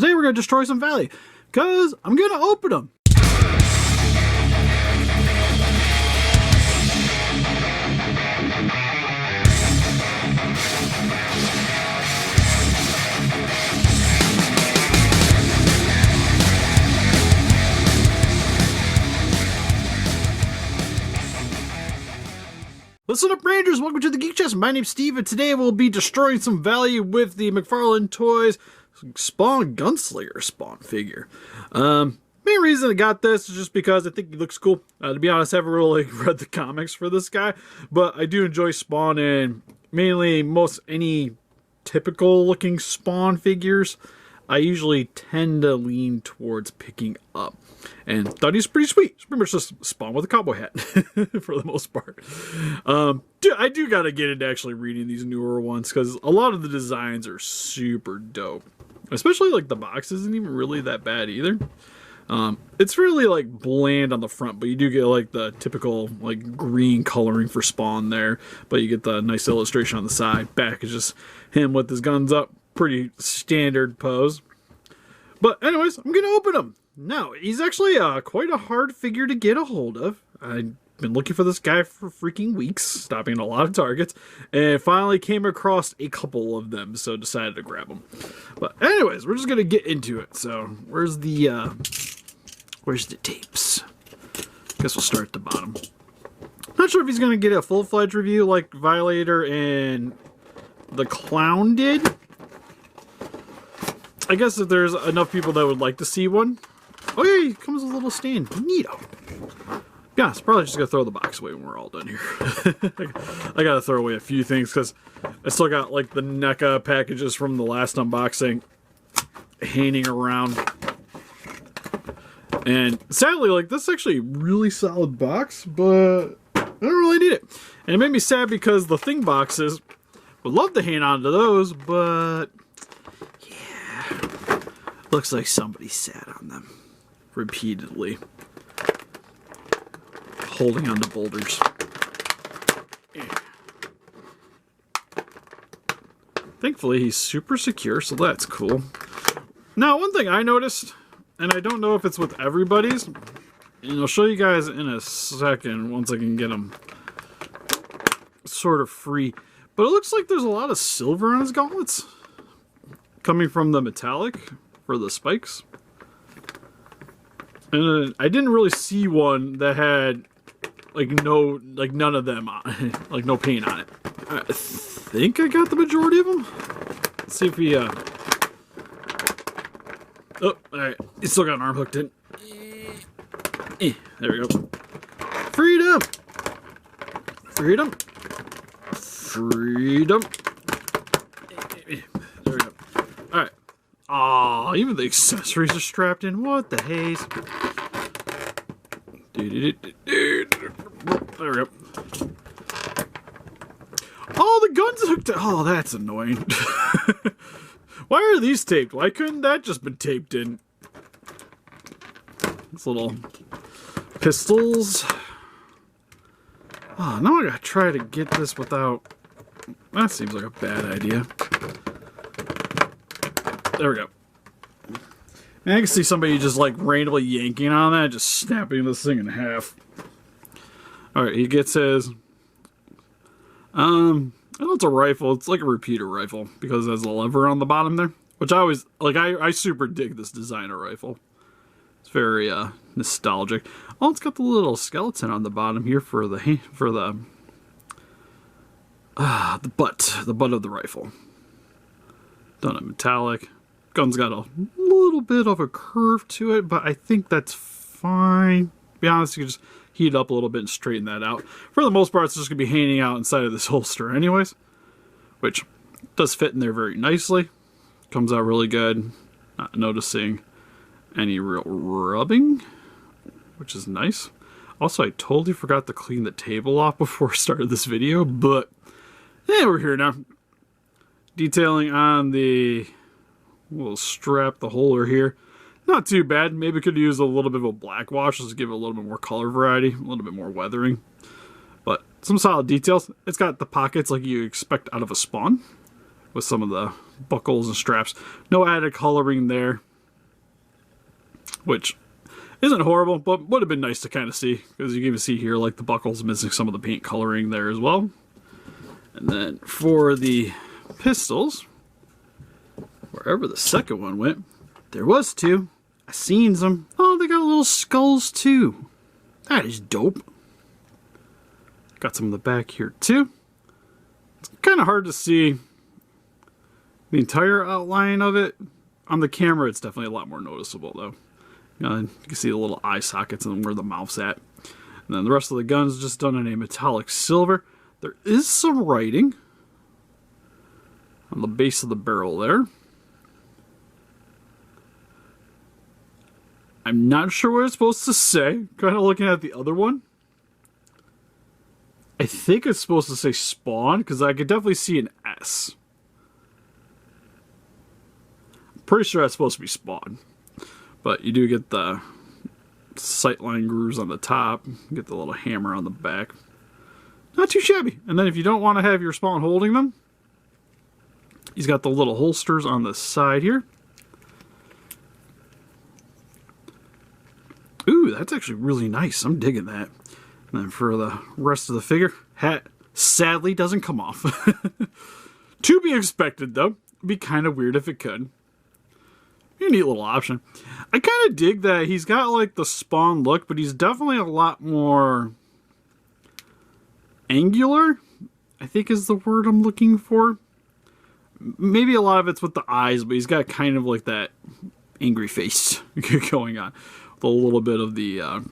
today we're going to destroy some value, because I'm going to open them. Listen up, Rangers! Welcome to the Geek Chest. My name's Steve, and today we'll be destroying some value with the McFarlane Toys Spawn Gunslinger Spawn figure. Main reason I got this is just because I think he looks cool. To be honest, I haven't really read the comics for this guy, but I do enjoy Spawn and mainly most any typical looking Spawn figures. I usually tend to lean towards picking up. And thought he's pretty sweet. It's pretty much just Spawn with a cowboy hat for the most part. I do gotta get into actually reading these newer ones because a lot of the designs are super dope. Especially like the box isn't even really that bad either. It's really like bland on the front, but you do get like the typical like green coloring for Spawn there. But you get the nice illustration on the side. Back is just him with his guns up. Pretty standard pose. But anyways, I'm gonna open him. Now, he's actually quite a hard figure to get a hold of. I've been looking for this guy for freaking weeks, stopping at a lot of Targets, and finally came across a couple of them, so decided to grab them. But anyways, we're just gonna get into it. So, where's the tapes? Guess we'll start at the bottom. Not sure if he's gonna get a full-fledged review like Violator and the Clown did. I guess if there's enough people that would like to see one. Oh yeah, he comes with a little stand. Neato. Yeah, it's probably just gonna throw the box away when we're all done here. I gotta throw away a few things because I still got like the NECA packages from the last unboxing hanging around. And sadly, like this is actually a really solid box, but I don't really need it. And it made me sad because the thing boxes would love to hang on to those, but yeah, looks like somebody sat on them repeatedly, holding on to boulders. Thankfully, he's super secure, so that's cool. Now, one thing I noticed, and I don't know if it's with everybody's, and I'll show you guys in a second once I can get him sort of free, but it looks like there's a lot of silver on his gauntlets coming from the metallic for the spikes. And I didn't really see one that had none of them on, like no paint on it. I think I got the majority of them. Let's see if we oh, alright. He's still got an arm hooked in. There we go. Freedom! Freedom! Freedom! There we go. Alright. Aw, even the accessories are strapped in. What the haze? There we go. Oh, the gun's hooked. Oh, that's annoying. Why are these taped? Why couldn't that just been taped in? These little pistols. Oh, now I gotta try to get this without. That seems like a bad idea. There we go. Man, I can see somebody just like randomly yanking on that, just snapping this thing in half. Alright, he gets his I know it's a rifle, it's like a repeater rifle because it has a lever on the bottom there. Which I always like I super dig this designer rifle. It's very nostalgic. Oh, it's got the little skeleton on the bottom here for the butt of the rifle. Done in metallic. Gun's got a little bit of a curve to it, but I think that's fine. To be honest, you can just heat it up a little bit and straighten that out. For the most part, it's just going to be hanging out inside of this holster anyways, which does fit in there very nicely. Comes out really good. Not noticing any real rubbing, which is nice. Also, I totally forgot to clean the table off before I started this video, but yeah, we're here now. Detailing on the little strap, the holder here. Not too bad. Maybe could use a little bit of a black wash just to give it a little bit more color variety, a little bit more weathering. But some solid details. It's got the pockets like you expect out of a Spawn, with some of the buckles and straps. No added coloring there. which isn't horrible, but would have been nice to kind of see, because you can even see here, like, the buckle's missing some of the paint coloring there as well. And then for the pistols, wherever the second one went, there was two. I seen them. Oh, they got little skulls too. That is dope. Got some in the back here too. It's kind of hard to see the entire outline of it. On the camera, it's definitely a lot more noticeable though. You can see the little eye sockets and where the mouth's at. And then the rest of the gun's just done in a metallic silver. There is some writing on the base of the barrel there. I'm not sure what it's supposed to say. Kind of looking at the other one. I think it's supposed to say Spawn, because I could definitely see an S. I'm pretty sure that's supposed to be Spawn. But you do get the sightline grooves on the top. You get the little hammer on the back. Not too shabby. And then if you don't want to have your Spawn holding them, he's got the little holsters on the side here. Ooh, that's actually really nice. I'm digging that. And then for the rest of the figure, hat sadly doesn't come off. To be expected, though. It'd be kind of weird if it could. Be a neat little option. I kind of dig that he's got like the Spawn look, but he's definitely a lot more angular, I think is the word I'm looking for. Maybe a lot of it's with the eyes, but he's got kind of like that angry face going on. With a little bit of the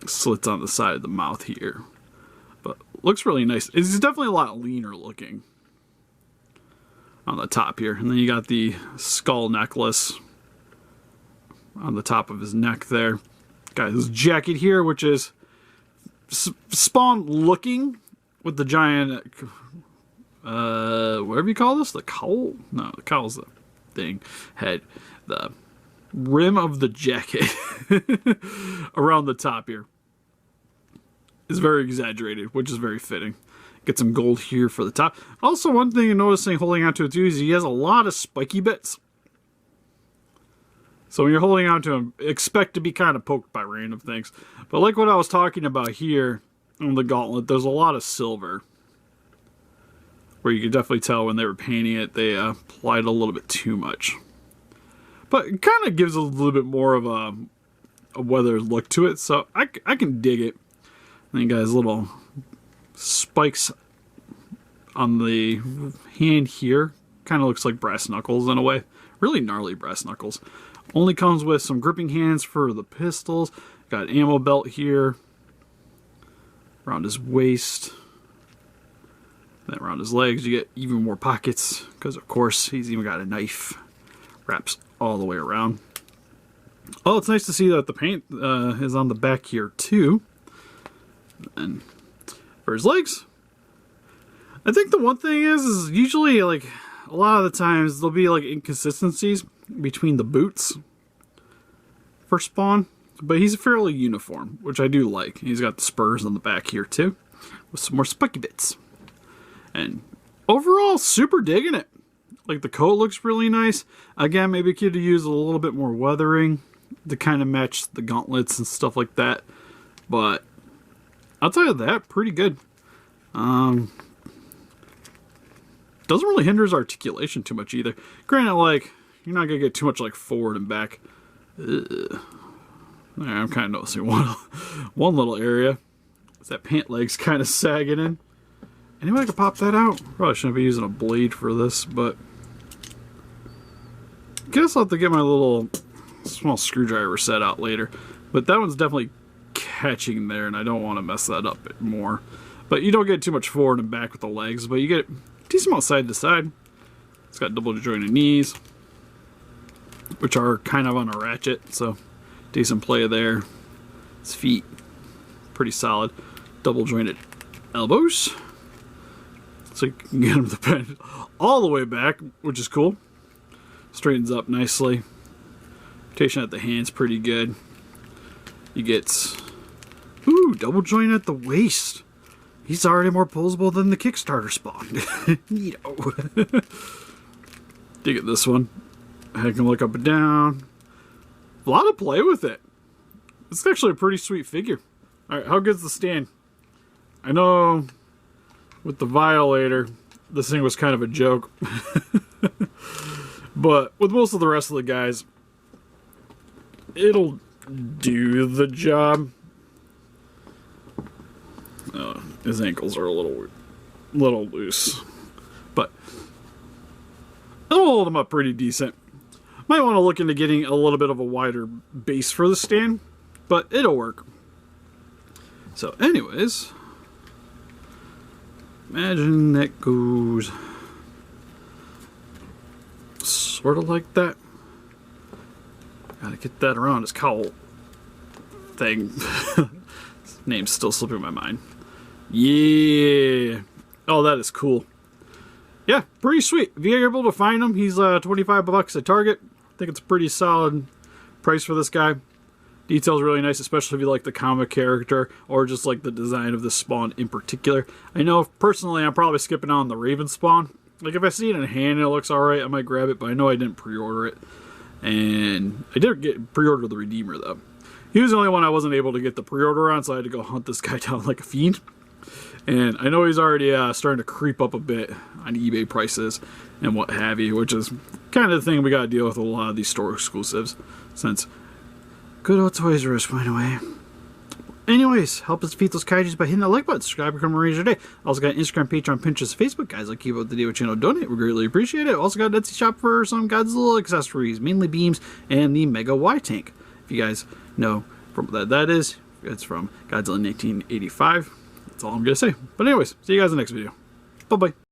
slits on the side of the mouth here. But looks really nice. It's definitely a lot leaner looking on the top here. And then you got the skull necklace on the top of his neck there. Got his jacket here, which is Spawn looking with the giant, whatever you call this? The cowl? No, the cowl's the thing. Head. The rim of the jacket around the top here is very exaggerated, which is very fitting. Get some gold here for the top. Also, one thing you're noticing holding onto it too is he has a lot of spiky bits. So when you're holding onto him, expect to be kind of poked by random things. But like what I was talking about here on the gauntlet, there's a lot of silver. Where you can definitely tell when they were painting it, they applied a little bit too much. But it kind of gives a little bit more of a weathered look to it, so I can dig it. And then you got his little spikes on the hand here. Kind of looks like brass knuckles in a way. Really gnarly brass knuckles. Only comes with some gripping hands for the pistols. Got an ammo belt here. Around his waist. Then around his legs you get even more pockets. Because of course he's even got a knife. Wraps all the way around. Oh, it's nice to see that the paint is on the back here too. And for his legs, I think the one thing is usually like a lot of the times there'll be like inconsistencies between the boots for Spawn, but he's fairly uniform, which I do like. He's got the spurs on the back here too, with some more spiky bits. And overall, super digging it. Like the coat looks really nice. Again, maybe could have used a little bit more weathering to kind of match the gauntlets and stuff like that. But I'll tell you that, pretty good. Doesn't really hinder his articulation too much either. Granted, like, you're not going to get too much like forward and back. Ugh. I'm kind of noticing one little area. Is that pant leg's kind of sagging in. Anybody could pop that out? Probably shouldn't be using a blade for this, but guess I'll have to get my little small screwdriver set out later. But that one's definitely catching there, and I don't want to mess that up more. But you don't get too much forward and back with the legs, but you get decent amount side to side. It's got double jointed knees, which are kind of on a ratchet, so decent play there. His feet, pretty solid. Double jointed elbows. So you can get him to bend all the way back, which is cool. Straightens up nicely. Rotation at the hands pretty good. You get, ooh, double joint at the waist. He's already more posable than the Kickstarter Spawn. Neato. Dig at this one. I can look up and down. a lot of play with it. It's actually a pretty sweet figure. Alright, how good's the stand? I know with the Violator, this thing was kind of a joke. But with most of the rest of the guys, it'll do the job. His ankles are a little loose. But it'll hold him up pretty decent. Might want to look into getting a little bit of a wider base for the stand, but it'll work. So anyways, imagine that goes sort of like that. Gotta get that around his cowl thing. His name's still slipping my mind. Yeah. Oh, that is cool. Yeah, pretty sweet. If you're able to find him, he's $25 at Target. I think it's a pretty solid price for this guy. Detail's really nice, especially if you like the comic character or just like the design of this Spawn in particular. I know personally I'm probably skipping on the Raven Spawn. Like if I see it in hand and it looks alright, I might grab it, but I know I didn't pre-order it. And I did pre-order the Redeemer though. He was the only one I wasn't able to get the pre-order on, so I had to go hunt this guy down like a fiend. And I know he's already starting to creep up a bit on eBay prices and what have you, which is kind of the thing we got to deal with a lot of these store exclusives, since good old Toys R Us went away. Anyways, help us defeat those kaijus by hitting that like button, subscribe, become a ranger today. Also got Instagram, Patreon, Pinterest, Facebook. Guys, like keep up to date with channel, donate. We greatly appreciate it. Also got an Etsy shop for some Godzilla accessories, mainly beams and the Mega Y Tank. If you guys know from what that is, it's from Godzilla 1985. That's all I'm going to say. But anyways, see you guys in the next video. Bye-bye.